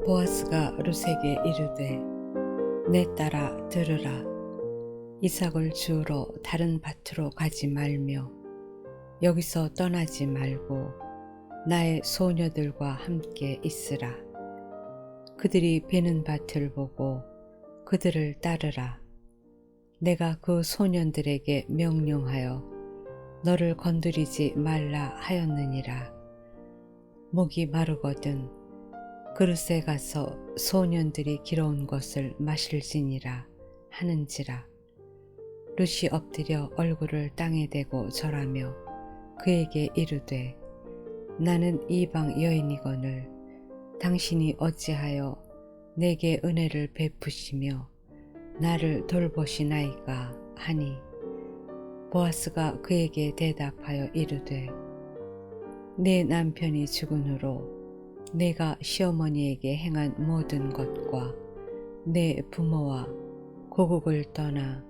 보아스가 룻에게 이르되 내 딸아 들으라. 이삭을 주우러 다른 밭으로 가지 말며 여기서 떠나지 말고 나의 소녀들과 함께 있으라. 그들이 베는 밭을 보고 그들을 따르라. 내가 그 소년들에게 명령하여 너를 건드리지 말라 하였느니라. 목이 마르거든 그릇에 가서 소년들이 길어온 것을 마실지니라 하는지라. 룻이 엎드려 얼굴을 땅에 대고 절하며 그에게 이르되 나는 이방 여인이거늘 당신이 어찌하여 내게 은혜를 베푸시며 나를 돌보시나이까 하니, 보아스가 그에게 대답하여 이르되 내 남편이 죽은 후로 내가 시어머니에게 행한 모든 것과 내 부모와 고국을 떠나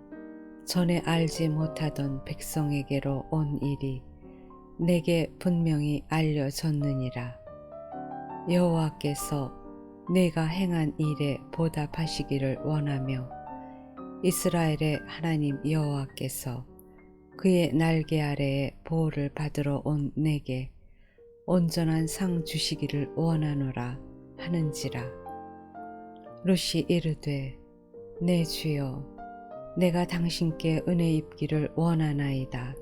전에 알지 못하던 백성에게로 온 일이 내게 분명히 알려졌느니라. 여호와께서 내가 행한 일에 보답하시기를 원하며 이스라엘의 하나님 여호와께서 그의 날개 아래에 보호를 받으러 온 내게 온전한 상 주시기를 원하노라 하는지라. 룻이 이르되 내 주여, 내가 당신께 은혜 입기를 원하나이다.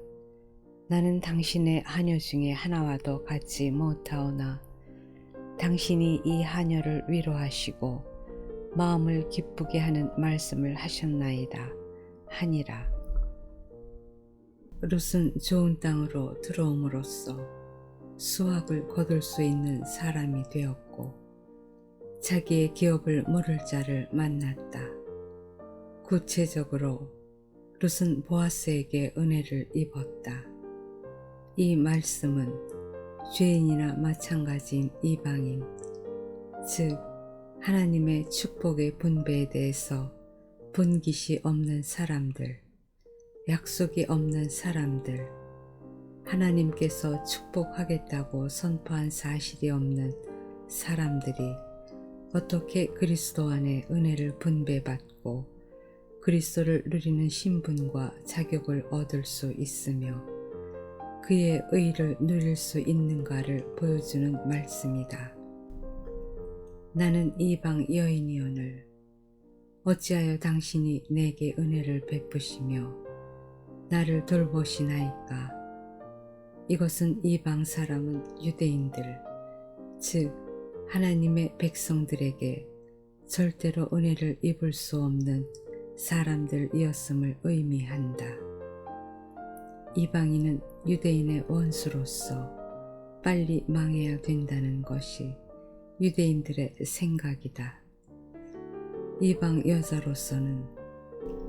나는 당신의 하녀 중에 하나와도 같지 못하오나 당신이 이 하녀를 위로하시고 마음을 기쁘게 하는 말씀을 하셨나이다 하니라. 룻은 좋은 땅으로 들어옴으로써 수확을 거둘 수 있는 사람이 되었고 자기의 기업을 물을 자를 만났다. 구체적으로 룻은 보아스에게 은혜를 입었다. 이 말씀은 죄인이나 마찬가지인 이방인, 즉 하나님의 축복의 분배에 대해서 분깃이 없는 사람들, 약속이 없는 사람들, 하나님께서 축복하겠다고 선포한 사실이 없는 사람들이 어떻게 그리스도 안에 은혜를 분배받고 그리스도를 누리는 신분과 자격을 얻을 수 있으며 그의 의를 누릴 수 있는가를 보여주는 말씀이다. 나는 이방 여인이오늘 어찌하여 당신이 내게 은혜를 베푸시며 나를 돌보시나이까. 이것은 이방 사람은 유대인들, 즉 하나님의 백성들에게 절대로 은혜를 입을 수 없는 사람들이었음을 의미한다. 이방인은 유대인의 원수로서 빨리 망해야 된다는 것이 유대인들의 생각이다. 이방 여자로서는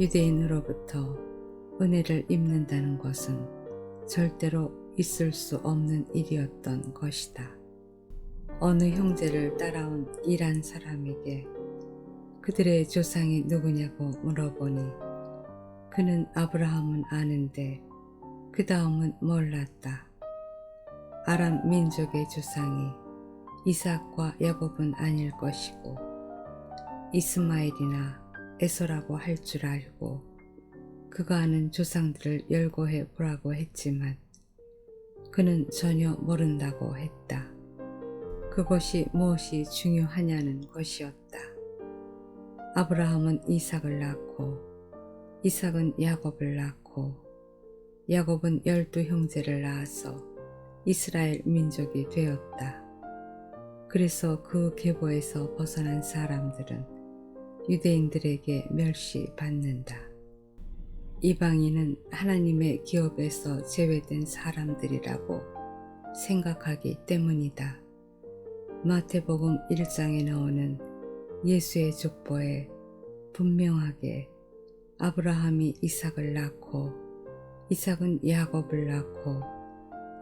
유대인으로부터 은혜를 입는다는 것은 절대로 있을 수 없는 일이었던 것이다. 어느 형제를 따라온 이란 사람에게 그들의 조상이 누구냐고 물어보니 그는 아브라함은 아는데 그 다음은 몰랐다. 아람 민족의 조상이 이삭과 야곱은 아닐 것이고 이스마엘이나 에서라고 할 줄 알고 그가 아는 조상들을 열거해 보라고 했지만 그는 전혀 모른다고 했다. 그것이 무엇이 중요하냐는 것이었다. 아브라함은 이삭을 낳고 이삭은 야곱을 낳고 야곱은 12 형제를 낳아서 이스라엘 민족이 되었다. 그래서 그 계보에서 벗어난 사람들은 유대인들에게 멸시받는다. 이방인은 하나님의 기업에서 제외된 사람들이라고 생각하기 때문이다. 마태복음 1장에 나오는 예수의 족보에 분명하게 아브라함이 이삭을 낳고 이삭은 야곱을 낳고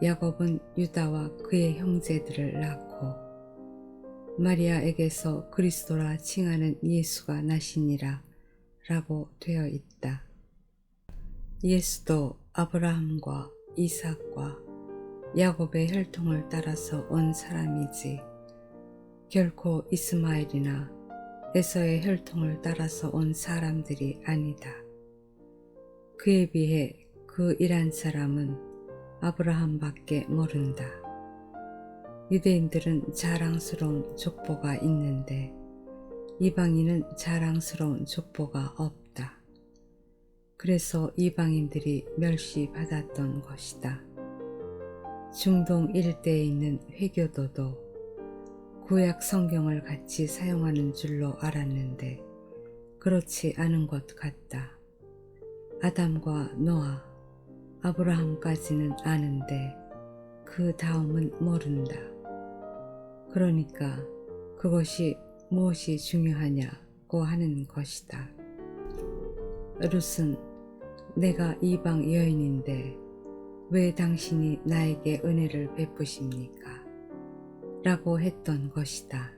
야곱은 유다와 그의 형제들을 낳고 마리아에게서 그리스도라 칭하는 예수가 나시니라 라고 되어 있다. 예수도 아브라함과 이삭과 야곱의 혈통을 따라서 온 사람이지 결코 이스마엘이나 에서의 혈통을 따라서 온 사람들이 아니다. 그에 비해 그 일한 사람은 아브라함밖에 모른다. 유대인들은 자랑스러운 족보가 있는데 이방인은 자랑스러운 족보가 없다. 그래서 이방인들이 멸시받았던 것이다. 중동 일대에 있는 회교도도 구약 성경을 같이 사용하는 줄로 알았는데 그렇지 않은 것 같다. 아담과 노아, 아브라함까지는 아는데 그 다음은 모른다. 그러니까 그것이 무엇이 중요하냐고 하는 것이다. 룻은 내가 이방 여인인데 왜 당신이 나에게 은혜를 베푸십니까? 라고 했던 것이다.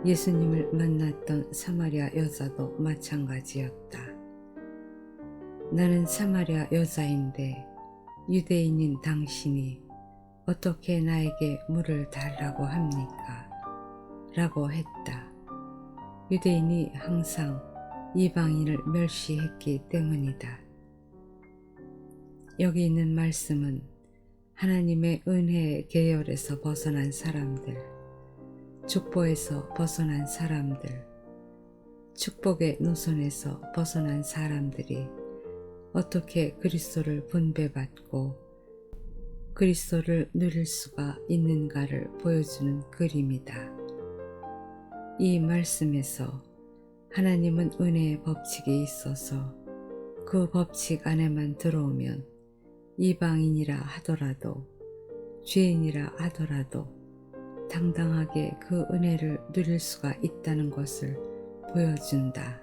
예수님을 만났던 사마리아 여자도 마찬가지였다. 나는 사마리아 여자인데 유대인인 당신이 어떻게 나에게 물을 달라고 합니까? 라고 했다. 유대인이 항상 이방인을 멸시했기 때문이다. 여기 있는 말씀은 하나님의 은혜의 계열에서 벗어난 사람들, 족보에서 벗어난 사람들, 축복의 노선에서 벗어난 사람들이 어떻게 그리스도를 분배받고 그리스도를 누릴 수가 있는가를 보여주는 그림이다. 이 말씀에서 하나님은 은혜의 법칙이 있어서 그 법칙 안에만 들어오면 이방인이라 하더라도 죄인이라 하더라도 당당하게 그 은혜를 누릴 수가 있다는 것을 보여준다.